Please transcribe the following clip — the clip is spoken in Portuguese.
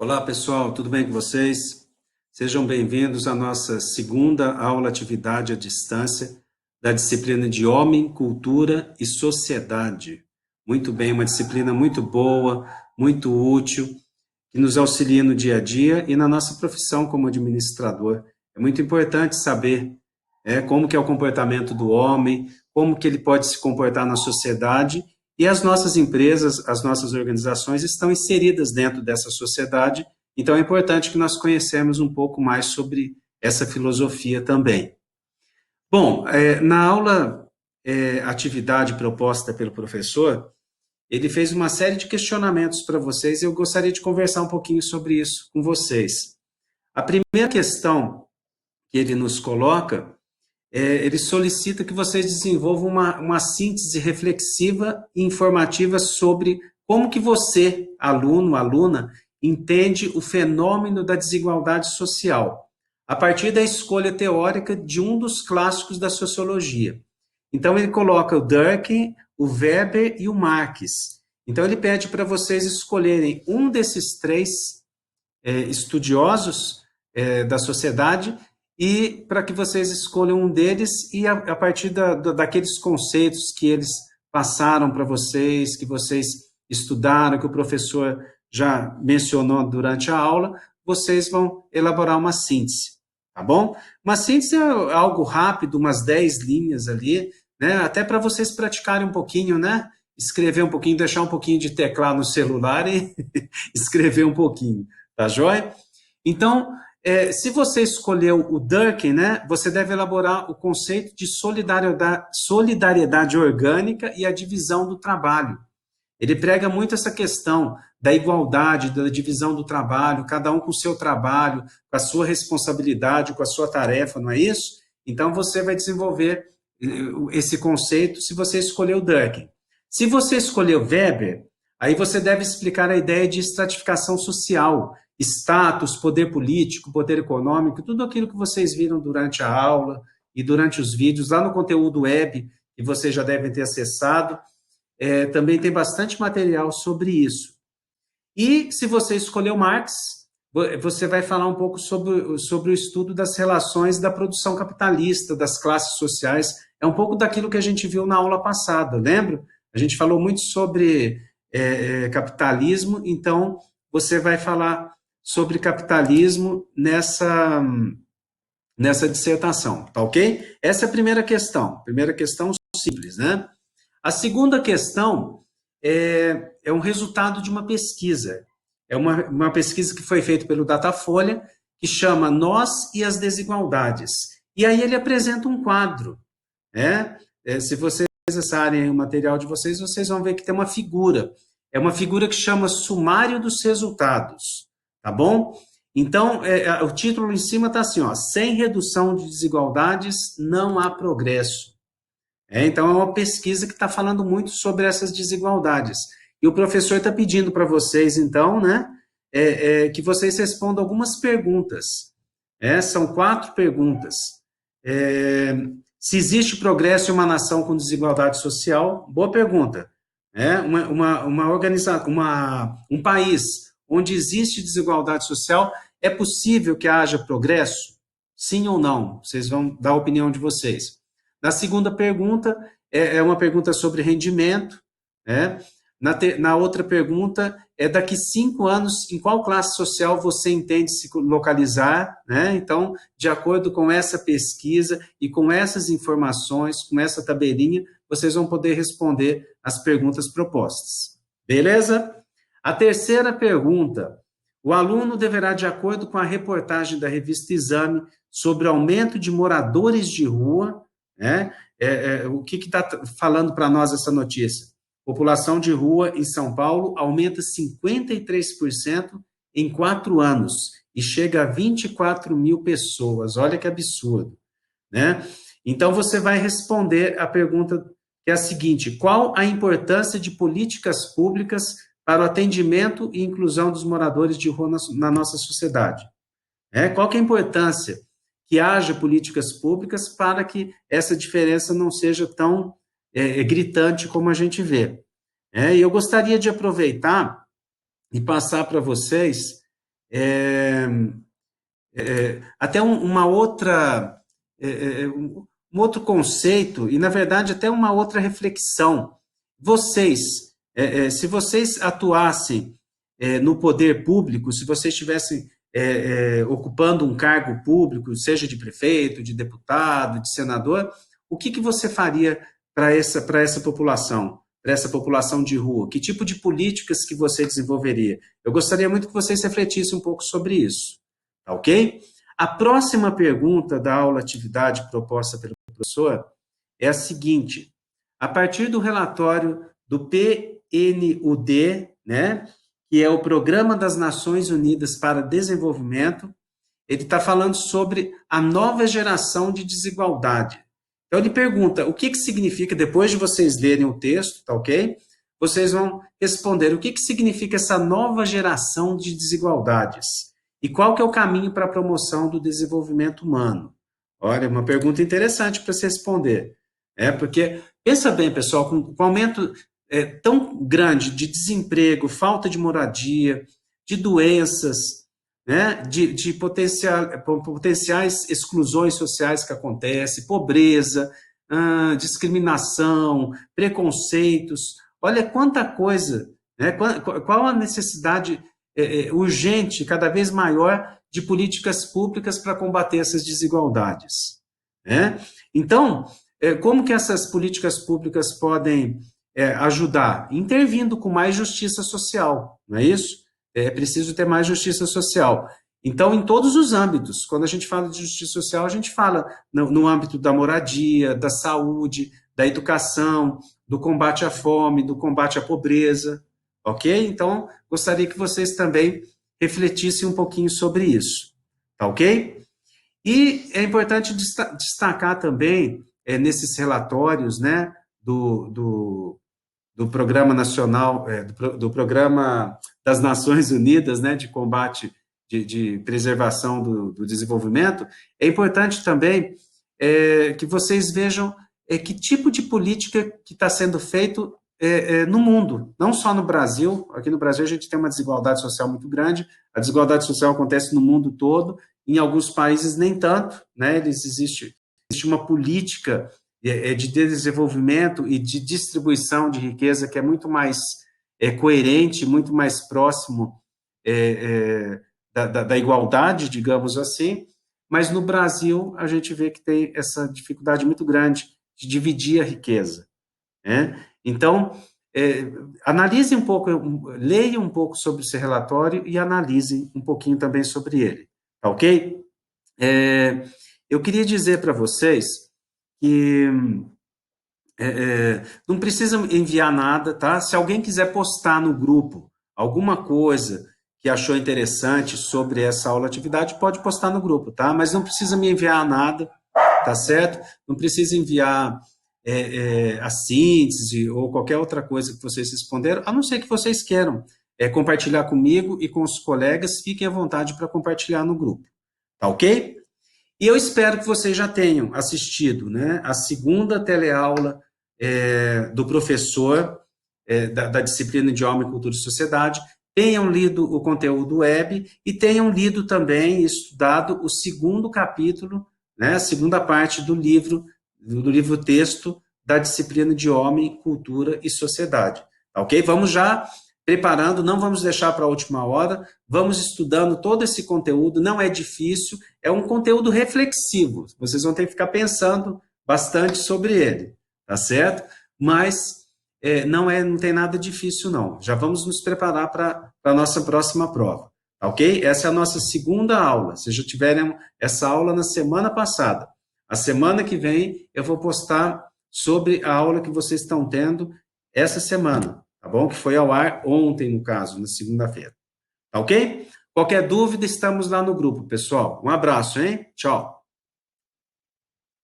Olá, pessoal, tudo bem com vocês? Sejam bem-vindos à nossa segunda aula atividade à distância da disciplina de Homem, Cultura e Sociedade. Muito bem, uma disciplina muito boa, muito útil, que nos auxilia no dia a dia e na nossa profissão como administrador. É muito importante saber como que é o comportamento do homem, como que ele pode se comportar na sociedade, e as nossas empresas, as nossas organizações estão inseridas dentro dessa sociedade, então é importante que nós conhecemos um pouco mais sobre essa filosofia também. Bom, na aula atividade proposta pelo professor, ele fez uma série de questionamentos para vocês e eu gostaria de conversar um pouquinho sobre isso com vocês. A primeira questão que ele nos coloca ele solicita que vocês desenvolvam uma síntese reflexiva e informativa sobre como que você, aluno, aluna, entende o fenômeno da desigualdade social, a partir da escolha teórica de um dos clássicos da sociologia. Então, ele coloca o Durkheim, o Weber e o Marx. Então, ele pede para vocês escolherem um desses três estudiosos da sociedade e para que vocês escolham um deles e a partir daqueles conceitos que eles passaram para vocês, que vocês estudaram, que o professor já mencionou durante a aula, vocês vão elaborar uma síntese, tá bom? Uma síntese é algo rápido, umas 10 linhas ali, né? Até para vocês praticarem um pouquinho, né? Escrever um pouquinho, deixar um pouquinho de teclado no celular e escrever um pouquinho, tá joia? Então, se você escolheu o Durkheim, né, você deve elaborar o conceito de solidariedade orgânica e a divisão do trabalho. Ele prega muito essa questão da igualdade, da divisão do trabalho, cada um com o seu trabalho, com a sua responsabilidade, com a sua tarefa, não é isso? Então, você vai desenvolver esse conceito se você escolher o Durkheim. Se você escolher o Weber, aí você deve explicar a ideia de estratificação social, status, poder político, poder econômico, tudo aquilo que vocês viram durante a aula e durante os vídeos, lá no conteúdo web, que vocês já devem ter acessado, também tem bastante material sobre isso. E se você escolher o Marx, você vai falar um pouco sobre o estudo das relações da produção capitalista, das classes sociais, é um pouco daquilo que a gente viu na aula passada, lembra? A gente falou muito sobre capitalismo, então você vai falar sobre capitalismo nessa dissertação, tá ok? Essa é a primeira questão simples, né? A segunda questão é um resultado de uma pesquisa, é uma pesquisa que foi feita pelo Datafolha, que chama Nós e as Desigualdades, e aí ele apresenta um quadro, né? Se vocês acessarem o material de vocês, vocês vão ver que tem uma figura, é uma figura que chama Sumário dos Resultados, tá bom? Então, o título em cima está assim, ó, sem redução de desigualdades não há progresso. Então, é uma pesquisa que está falando muito sobre essas desigualdades. E o professor está pedindo para vocês, então, né, que vocês respondam algumas perguntas. São 4 perguntas. Se existe progresso em uma nação com desigualdade social? Boa pergunta. Um país onde existe desigualdade social, é possível que haja progresso? Sim ou não? Vocês vão dar a opinião de vocês. Na segunda pergunta, é uma pergunta sobre rendimento. Na outra pergunta, daqui 5 anos, em qual classe social você entende se localizar? Então, de acordo com essa pesquisa e com essas informações, com essa tabelinha, vocês vão poder responder as perguntas propostas. Beleza? A terceira pergunta. O aluno deverá, de acordo com a reportagem da revista Exame, sobre o aumento de moradores de rua, o que está falando para nós essa notícia? População de rua em São Paulo aumenta 53% em 4 anos e chega a 24 mil pessoas. Olha que absurdo, né? Então, você vai responder a pergunta que é a seguinte: qual a importância de políticas públicas para o atendimento e inclusão dos moradores de rua na nossa sociedade? Qual que é a importância que haja políticas públicas para que essa diferença não seja tão gritante como a gente vê? E eu gostaria de aproveitar e passar para vocês Até um outro conceito, e na verdade até uma outra reflexão. Vocês, se vocês atuassem no poder público, se vocês estivessem ocupando um cargo público, seja de prefeito, de deputado, de senador, o que você faria para essa população? Para essa população de rua? Que tipo de políticas que você desenvolveria? Eu gostaria muito que vocês refletissem um pouco sobre isso, tá ok? A próxima pergunta da aula atividade proposta pelo professor é a seguinte: a partir do relatório do PNUD, né, que é o Programa das Nações Unidas para Desenvolvimento, ele está falando sobre a nova geração de desigualdade. Então, ele pergunta o que significa, depois de vocês lerem o texto, tá ok? Vocês vão responder o que significa essa nova geração de desigualdades e qual que é o caminho para a promoção do desenvolvimento humano. Olha, uma pergunta interessante para se responder. Porque, pensa bem, pessoal, com o aumento tão grande de desemprego, falta de moradia, de doenças, né, de potenciais exclusões sociais que acontecem, pobreza, discriminação, preconceitos. Olha quanta coisa, né, qual a necessidade urgente, cada vez maior, de políticas públicas para combater essas desigualdades. Né? Então, como que essas políticas públicas podem ajudar? Intervindo com mais justiça social, não é isso? É preciso ter mais justiça social. Então, em todos os âmbitos, quando a gente fala de justiça social, a gente fala no âmbito da moradia, da saúde, da educação, do combate à fome, do combate à pobreza, ok? Então, gostaria que vocês também refletissem um pouquinho sobre isso, tá ok? E é importante destacar também, nesses relatórios, né, do Programa Nacional, do Programa das Nações Unidas, né, de combate, de preservação do desenvolvimento, é importante também que vocês vejam que tipo de política que está sendo feito no mundo, não só no Brasil. Aqui no Brasil a gente tem uma desigualdade social muito grande, a desigualdade social acontece no mundo todo, em alguns países nem tanto, né, existe uma política de desenvolvimento e de distribuição de riqueza que é muito mais coerente, muito mais próximo da igualdade, digamos assim, mas no Brasil a gente vê que tem essa dificuldade muito grande de dividir a riqueza. Né? Então, analise um pouco, leia um pouco sobre esse relatório e analise um pouquinho também sobre ele, tá ok? Eu queria dizer para vocês que não precisa enviar nada, tá? Se alguém quiser postar no grupo alguma coisa que achou interessante sobre essa aula atividade, pode postar no grupo, tá? Mas não precisa me enviar nada, tá certo? Não precisa enviar a síntese ou qualquer outra coisa que vocês responderam, a não ser que vocês queiram compartilhar comigo e com os colegas, fiquem à vontade para compartilhar no grupo, tá ok? E eu espero que vocês já tenham assistido, né, a segunda teleaula do professor da disciplina de Homem, Cultura e Sociedade, tenham lido o conteúdo web e tenham lido também e estudado o segundo capítulo, né, a segunda parte do livro texto da disciplina de Homem, Cultura e Sociedade. Ok? Vamos já preparando, não vamos deixar para a última hora, vamos estudando todo esse conteúdo, não é difícil, é um conteúdo reflexivo, vocês vão ter que ficar pensando bastante sobre ele, tá certo? Mas não tem nada difícil não, já vamos nos preparar para a nossa próxima prova, ok? Essa é a nossa segunda aula, vocês já tiveram essa aula na semana passada, a semana que vem eu vou postar sobre a aula que vocês estão tendo essa semana, tá bom? Que foi ao ar ontem, no caso, na segunda-feira. Tá ok? Qualquer dúvida, estamos lá no grupo, pessoal. Um abraço, hein? Tchau.